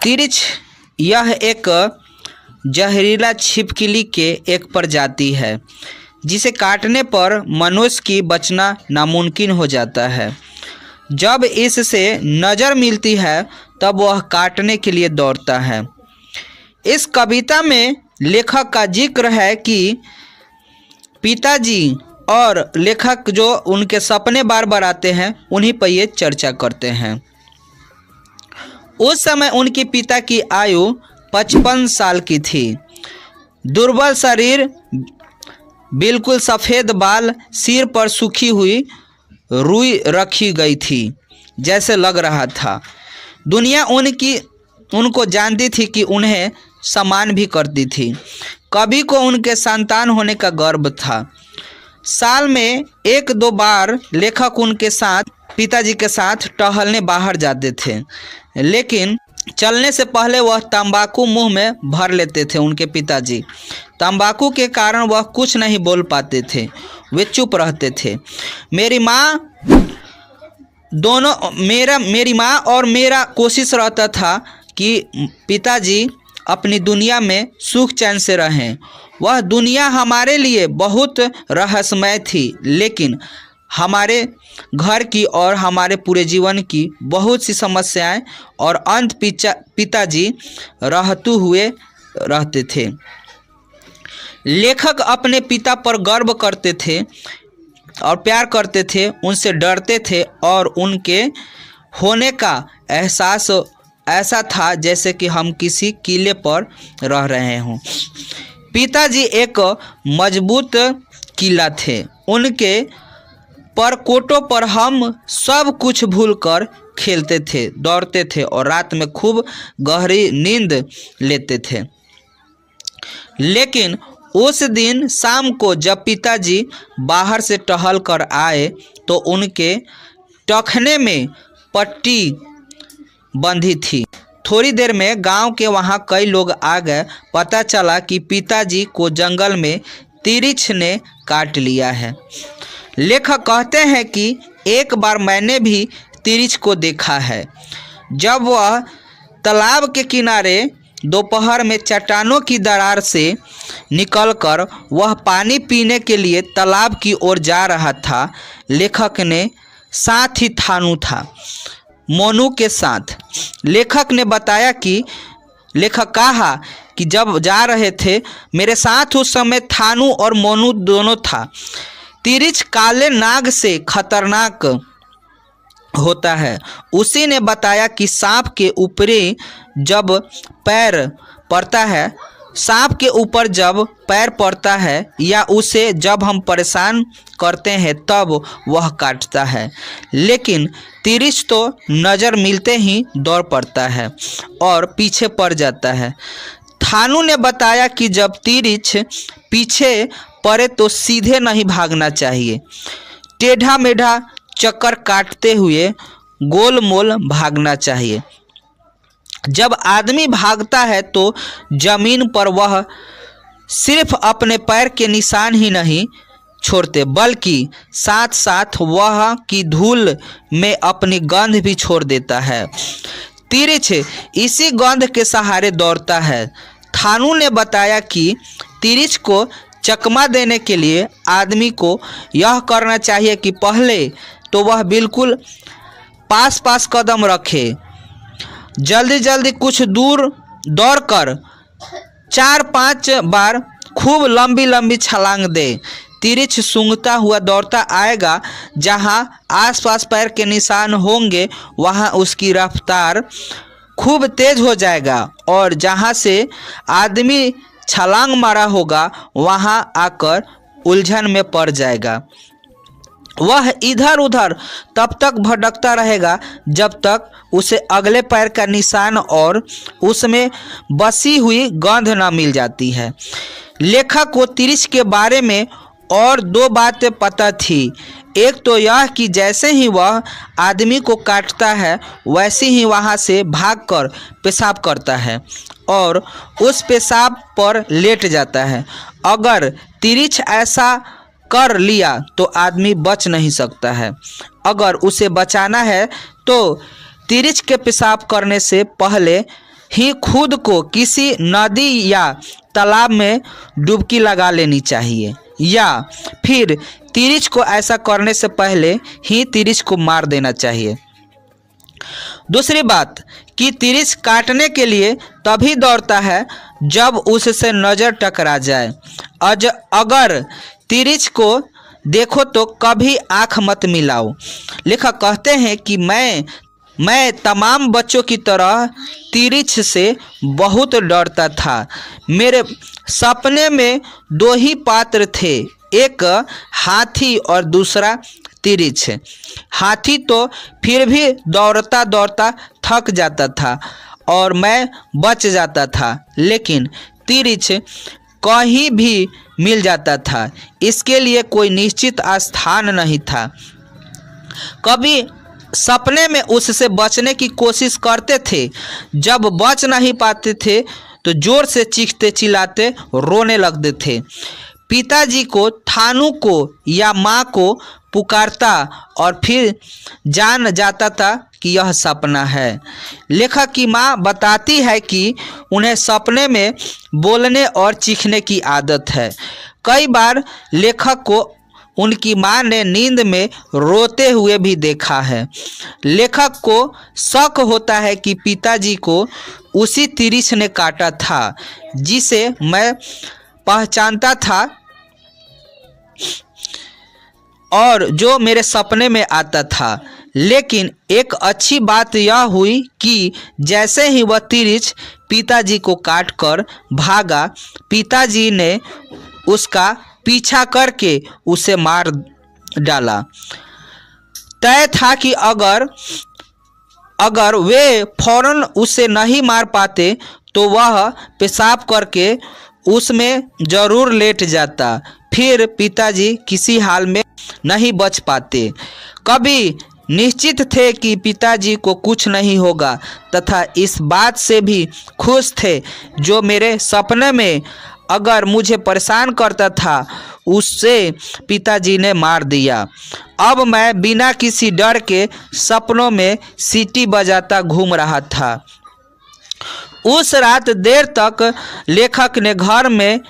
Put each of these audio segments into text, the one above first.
तिरछ यह एक जहरीला छिपकली के एक प्रजाति है जिसे काटने पर मनुष्य की बचना नामुमकिन हो जाता है। जब इससे नज़र मिलती है तब वह काटने के लिए दौड़ता है। इस कविता में लेखक का जिक्र है कि पिताजी और लेखक जो उनके सपने बार बार आते हैं उन्हीं पर ये चर्चा करते हैं। उस समय उनके पिता की आयु 55 साल की थी। दुर्बल शरीर, बिल्कुल सफ़ेद बाल, सिर पर सूखी हुई रुई रखी गई थी जैसे लग रहा था। दुनिया उनको जानती थी कि उन्हें सम्मान भी करती थी। कभी को उनके संतान होने का गर्व था। साल में 1-2 बार लेखक उनके साथ पिताजी के साथ टहलने बाहर जाते थे, लेकिन चलने से पहले वह तंबाकू मुंह में भर लेते थे। उनके पिताजी तंबाकू के कारण वह कुछ नहीं बोल पाते थे, वे चुप रहते थे। मेरी माँ और मेरा कोशिश रहता था कि पिताजी अपनी दुनिया में सुख चैन से रहें। वह दुनिया हमारे लिए बहुत रहस्यमय थी, लेकिन हमारे घर की और हमारे पूरे जीवन की बहुत सी समस्याएं और अंत पिताजी रहते हुए रहते थे। लेखक अपने पिता पर गर्व करते थे और प्यार करते थे, उनसे डरते थे और उनके होने का एहसास ऐसा था जैसे कि हम किसी किले पर रह रहे हों। पिताजी एक मजबूत किला थे। उनके परकोटों पर हम सब कुछ भूलकर खेलते थे, दौड़ते थे और रात में खूब गहरी नींद लेते थे। लेकिन उस दिन शाम को जब पिताजी बाहर से टहल कर आए तो उनके टखने में पट्टी बंधी थी। थोड़ी देर में गांव के वहां कई लोग आ गए। पता चला कि पिताजी को जंगल में तिरछ ने काट लिया है। लेखक कहते हैं कि एक बार मैंने भी तिरछ को देखा है। जब वह तालाब के किनारे दोपहर में चट्टानों की दरार से निकलकर वह पानी पीने के लिए तालाब की ओर जा रहा था। लेखक ने साथ ही थानू था, मोनू के साथ। लेखक कहा कि जब जा रहे थे मेरे साथ उस समय थानू और मोनू दोनों था। तिरछ काले नाग से खतरनाक होता है। उसी ने बताया कि सांप के ऊपरी जब पैर पड़ता है, सांप के ऊपर जब पैर पड़ता है या उसे जब हम परेशान करते हैं तब वह काटता है। लेकिन तिरछ तो नज़र मिलते ही दौड़ पड़ता है और पीछे पड़ जाता है। थानू ने बताया कि जब तिरछ पीछे पड़े तो सीधे नहीं भागना चाहिए, टेढ़ा मेढ़ा चक्कर काटते हुए गोल मोल भागना चाहिए। जब आदमी भागता है तो जमीन पर वह सिर्फ अपने पैर के निशान ही नहीं छोड़ते बल्कि साथ साथ वह की धूल में अपनी गंध भी छोड़ देता है। तिरछ इसी गंध के सहारे दौड़ता है। थानू ने बताया कि तिरछ को चकमा देने के लिए आदमी को यह करना चाहिए कि पहले तो वह बिल्कुल पास पास कदम रखे, जल्दी जल्दी कुछ दूर दौड़कर 4-5 बार खूब लंबी लंबी छलांग दे। तिरछ सूंघता हुआ दौड़ता आएगा। जहां आसपास पैर के निशान होंगे वहां उसकी रफ्तार खूब तेज हो जाएगा और जहां से आदमी छलांग मारा होगा वहां आकर उलझन में पड़ जाएगा। वह इधर उधर तब तक भटकता रहेगा जब तक उसे अगले पैर का निशान और उसमें बसी हुई गंध न मिल जाती है। लेखक को तिरछ के बारे में और 2 बातें पता थी। एक तो यह कि जैसे ही वह आदमी को काटता है वैसे ही वहां से भागकर पेशाब करता है और उस पेशाब पर लेट जाता है। अगर तिरछ ऐसा कर लिया तो आदमी बच नहीं सकता है। अगर उसे बचाना है तो तिरछ के पेशाब करने से पहले ही खुद को किसी नदी या तालाब में डुबकी लगा लेनी चाहिए, या फिर तिरिच को ऐसा करने से पहले ही तिरिच को मार देना चाहिए। दूसरी बात कि तिरिच काटने के लिए तभी दौड़ता है जब उससे नज़र टकरा जाए। अगर तिरिच को देखो तो कभी आँख मत मिलाओ। लेखक कहते हैं कि मैं तमाम बच्चों की तरह तिरिच से बहुत डरता था। मेरे सपने में 2 ही पात्र थे, एक हाथी और दूसरा तिरिच। हाथी तो फिर भी दौड़ता दौड़ता थक जाता था और मैं बच जाता था, लेकिन तिरिच कहीं भी मिल जाता था। इसके लिए कोई निश्चित स्थान नहीं था। कभी सपने में उससे बचने की कोशिश करते थे। जब बच नहीं पाते थे तो जोर से चीखते चिल्लाते रोने लगते थे। पिताजी को, थानू को या माँ को पुकारता और फिर जान जाता था कि यह सपना है। लेखक की माँ बताती है कि उन्हें सपने में बोलने और चीखने की आदत है। कई बार लेखक को उनकी माँ ने नींद में रोते हुए भी देखा है। लेखक को शक होता है कि पिताजी को उसी तिरिच ने काटा था जिसे मैं पहचानता था और जो मेरे सपने में आता था। लेकिन एक अच्छी बात यह हुई कि जैसे ही वह तिरिच पिताजी को काट कर भागा, पिताजी ने उसका पीछा करके उसे मार डाला। तय था कि अगर वे फौरन उसे नहीं मार पाते तो वह पेशाब करके उसमें जरूर लेट जाता। फिर पिताजी किसी हाल में नहीं बच पाते। कभी निश्चित थे कि पिताजी को कुछ नहीं होगा तथा इस बात से भी खुश थे जो मेरे सपने में अगर मुझे परेशान करता था उससे पिताजी ने मार दिया। अब मैं बिना किसी डर के सपनों में सीटी बजाता घूम रहा था। उस रात देर तक लेखक ने घर में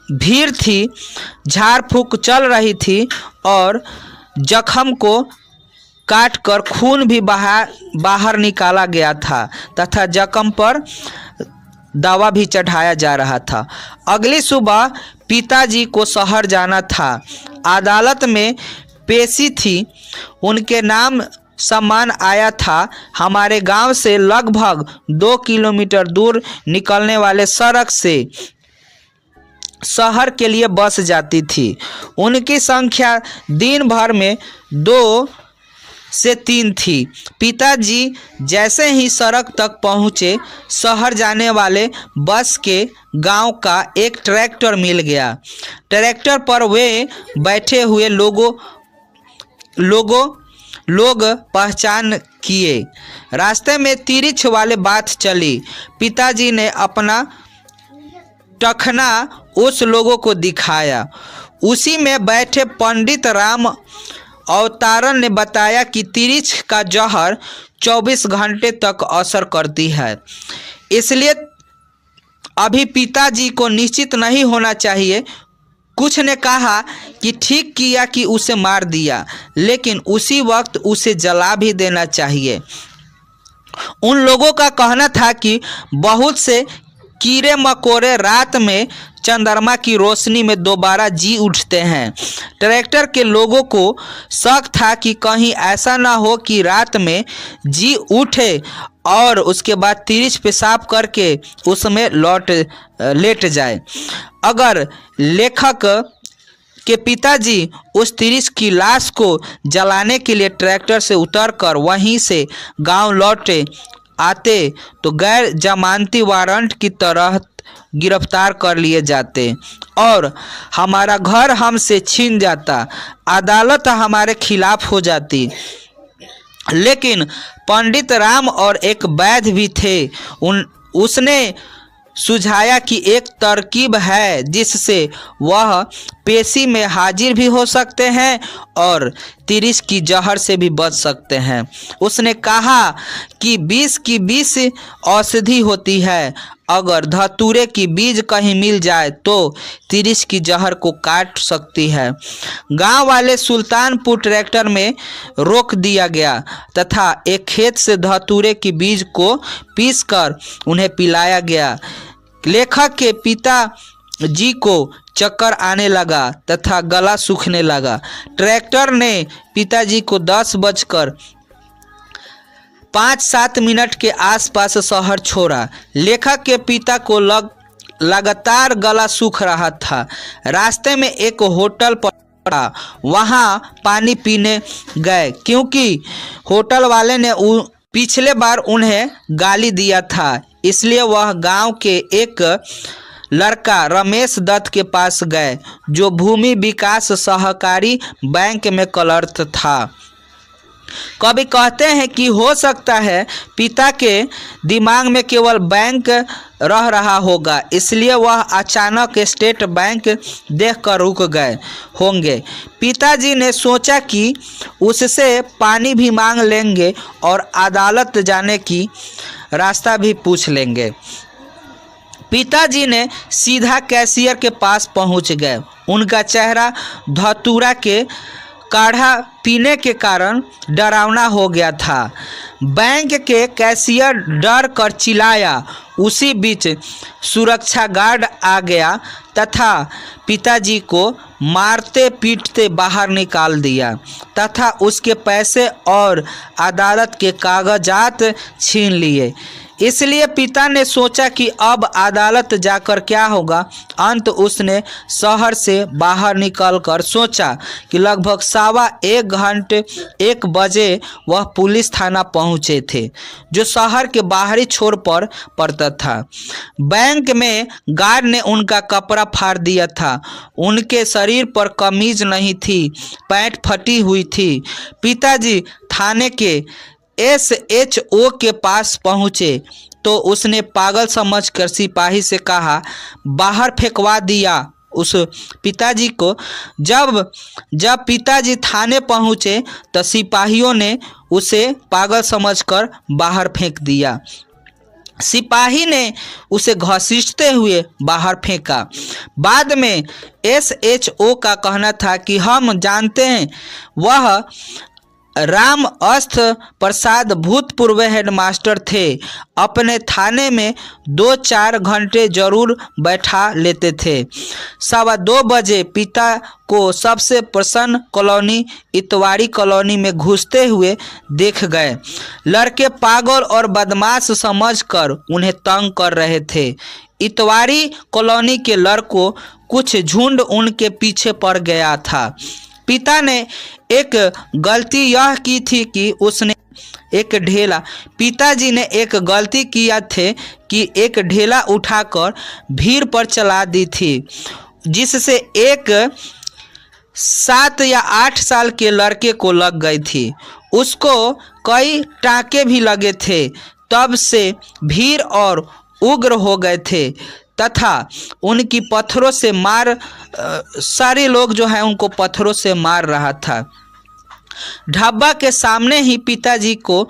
भीड़ थी, झाड़ फूक चल रही थी और जख्म को काट कर खून भी बाहर निकाला गया था तथा जख्म पर दवा भी चढ़ाया जा रहा था। अगली सुबह पिताजी को शहर जाना था। अदालत में पेशी थी। उनके नाम सम्मान आया था। हमारे गांव से लगभग 2 किलोमीटर दूर निकलने वाले सड़क से शहर के लिए बस जाती थी। उनकी संख्या दिन भर में 2 से 3 थी। पिताजी जैसे ही सड़क तक पहुँचे, शहर जाने वाले बस के गांव का एक ट्रैक्टर मिल गया। ट्रैक्टर पर वे बैठे हुए लोग पहचान किए। रास्ते में तिरिच वाले बात चली। पिताजी ने अपना टखना उस लोगों को दिखाया। उसी में बैठे पंडित राम अवतारण ने बताया कि तिरिच का जहर 24 घंटे तक असर करती है, इसलिए अभी पिताजी को निश्चित नहीं होना चाहिए। कुछ ने कहा कि ठीक किया कि उसे मार दिया, लेकिन उसी वक्त उसे जला भी देना चाहिए। उन लोगों का कहना था कि बहुत से कीड़े मकोड़े रात में चंद्रमा की रोशनी में दोबारा जी उठते हैं। ट्रैक्टर के लोगों को शक था कि कहीं ऐसा ना हो कि रात में जी उठे और उसके बाद तिरिच पेशाब करके उसमें लेट जाए। अगर लेखक के पिताजी उस तिरिच की लाश को जलाने के लिए ट्रैक्टर से उतरकर वहीं से गांव लौटे आते तो गैर जमानती वारंट की तरह गिरफ्तार कर लिए जाते और हमारा घर हमसे छीन जाता, अदालत हमारे खिलाफ हो जाती। लेकिन पंडित राम और एक वैद्य भी थे। उसने सुझाया कि एक तरकीब है जिससे वह पेशी में हाजिर भी हो सकते हैं और तिरिश की जहर से भी बच सकते हैं। उसने कहा कि 20 की 20 औषधि होती है। अगर धतूरे की बीज कहीं मिल जाए तो तिरिश की जहर को काट सकती है। गांव वाले सुल्तानपुर ट्रैक्टर में रोक दिया गया तथा एक खेत से धतूरे की बीज को पीसकर उन्हें पिलाया गया। लेखक के पिता जी को चक्कर आने लगा तथा गला सूखने लगा। ट्रैक्टर ने पिताजी को 10:05-7 के आसपास शहर छोड़ा। लेखक के पिता को लगातार गला सूख रहा था। रास्ते में एक होटल पड़ा, वहां पानी पीने गए क्योंकि होटल वाले ने पिछले बार उन्हें गाली दिया था, इसलिए वह गांव के एक लड़का रमेश दत्त के पास गए जो भूमि विकास सहकारी बैंक में क्लर्क था। कभी कहते हैं कि हो सकता है पिता के दिमाग में केवल बैंक रह रहा होगा, इसलिए वह अचानक स्टेट बैंक देखकर रुक गए होंगे। पिताजी ने सोचा कि उससे पानी भी मांग लेंगे और अदालत जाने की रास्ता भी पूछ लेंगे। पिताजी ने सीधा कैशियर के पास पहुंच गए। उनका चेहरा धतूरा के काढ़ा पीने के कारण डरावना हो गया था। बैंक के कैशियर डर कर चिल्लाया। उसी बीच सुरक्षा गार्ड आ गया तथा पिताजी को मारते पीटते बाहर निकाल दिया तथा उसके पैसे और अदालत के कागजात छीन लिए। इसलिए पिता ने सोचा कि अब अदालत जाकर क्या होगा। अंत उसने शहर से बाहर निकलकर सोचा कि लगभग 1:15 बजे वह पुलिस थाना पहुंचे थे जो शहर के बाहरी छोर पर पड़ता था। बैंक में गार्ड ने उनका कपड़ा फाड़ दिया था। उनके शरीर पर कमीज नहीं थी, पैंट फटी हुई थी। पिताजी थाने के SHO के पास पहुंचे तो उसने पागल समझकर सिपाही से कहा, बाहर फेंकवा दिया उस पिताजी को। जब पिताजी थाने पहुंचे तो सिपाहियों ने उसे पागल समझकर बाहर फेंक दिया। सिपाही ने उसे घसीटते हुए बाहर फेंका। बाद में SHO का कहना था कि हम जानते हैं वह राम अस्थ प्रसाद भूतपूर्व हेडमास्टर थे। अपने थाने में 2-4 घंटे जरूर बैठा लेते थे। 2:15 बजे पिता को सबसे प्रसन्न कॉलोनी इतवारी कॉलोनी में घुसते हुए देख गए। लड़के पागल और बदमाश समझकर उन्हें तंग कर रहे थे। इतवारी कॉलोनी के लड़कों कुछ झुंड उनके पीछे पड़ गया था। पिता ने एक गलती यह की थी कि उसने पिताजी ने एक गलती किया थे कि एक ढेला उठाकर भीड़ पर चला दी थी, जिससे एक 7 या 8 साल के लड़के को लग गई थी। उसको कई टाँके भी लगे थे। तब से भीड़ और उग्र हो गए थे तथा उनकी पत्थरों से सारे लोग जो है उनको पत्थरों से मार रहा था। ढाबा के सामने ही पिताजी को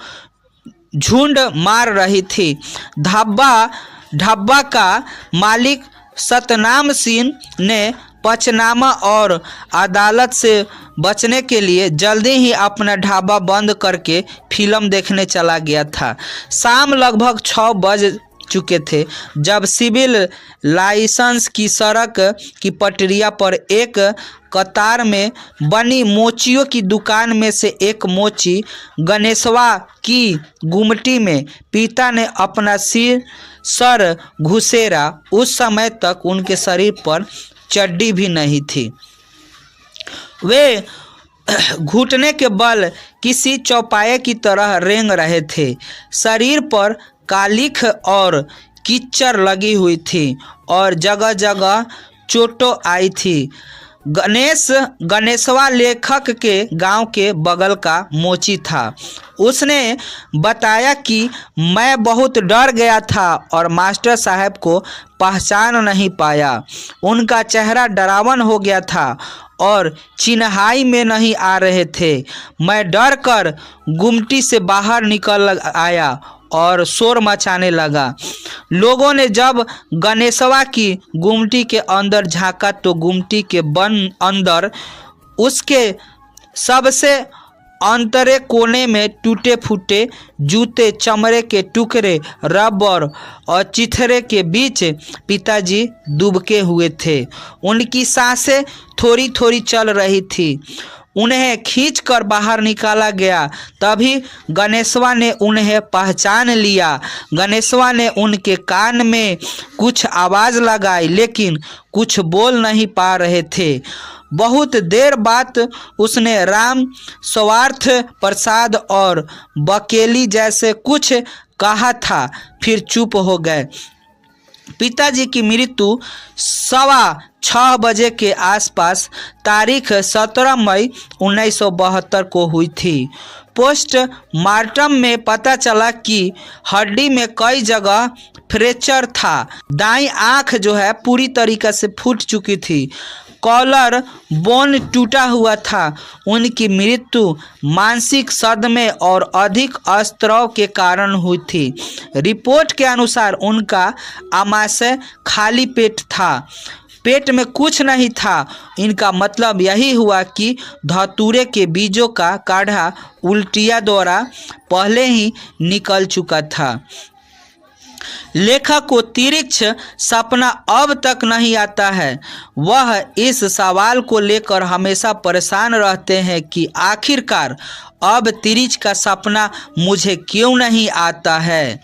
झुंड मार रही थी। ढाबा का मालिक सतनाम सिंह ने पंचनामा और अदालत से बचने के लिए जल्दी ही अपना ढाबा बंद करके फिल्म देखने चला गया था। शाम लगभग 6 बज चुके थे जब सिविल लाइसेंस की सड़क की पटरिया पर एक कतार में बनी मोचियों की दुकान में से एक मोची गणेशवा की गुमटी में पिता ने अपना सर घुसेरा। उस समय तक उनके शरीर पर चड्डी भी नहीं थी। वे घुटने के बल किसी चौपाए की तरह रेंग रहे थे। शरीर पर कालिख और कीचड़ लगी हुई थी और जगह जगह चोटें आई थी। गणेशवा लेखक के गांव के बगल का मोची था। उसने बताया कि मैं बहुत डर गया था और मास्टर साहब को पहचान नहीं पाया। उनका चेहरा डरावन हो गया था और चिन्हाई में नहीं आ रहे थे। मैं डर कर गुमटी से बाहर निकल आया और शोर मचाने लगा। लोगों ने जब गणेशवा की गुमटी के अंदर झांका तो गुमटी के अंदर उसके सबसे अंतरे कोने में टूटे फूटे जूते, चमड़े के टुकड़े, रबर और चिथड़े के बीच पिताजी दुबके हुए थे। उनकी सांसें थोड़ी थोड़ी चल रही थी। उन्हें खींचकर बाहर निकाला गया। तभी गणेशवा ने उन्हें पहचान लिया। गणेशवा ने उनके कान में कुछ आवाज़ लगाई लेकिन कुछ बोल नहीं पा रहे थे। बहुत देर बाद उसने राम, स्वार्थ प्रसाद और बकेली जैसे कुछ कहा था, फिर चुप हो गए। पिताजी की मृत्यु 6:15 बजे के आसपास तारीख 17 मई 1972 को हुई थी। पोस्टमार्टम में पता चला कि हड्डी में कई जगह फ्रैक्चर था। दाईं आंख जो है पूरी तरीके से फूट चुकी थी। कॉलर बोन टूटा हुआ था। उनकी मृत्यु मानसिक सदमे और अधिक स्त्राव के कारण हुई थी। रिपोर्ट के अनुसार उनका आमाशय खाली पेट था, पेट में कुछ नहीं था। इनका मतलब यही हुआ कि धतूरे के बीजों का काढ़ा उल्टिया द्वारा पहले ही निकल चुका था। लेखक को तिरछ सपना अब तक नहीं आता है। वह इस सवाल को लेकर हमेशा परेशान रहते हैं कि आखिरकार अब तिरछ का सपना मुझे क्यों नहीं आता है।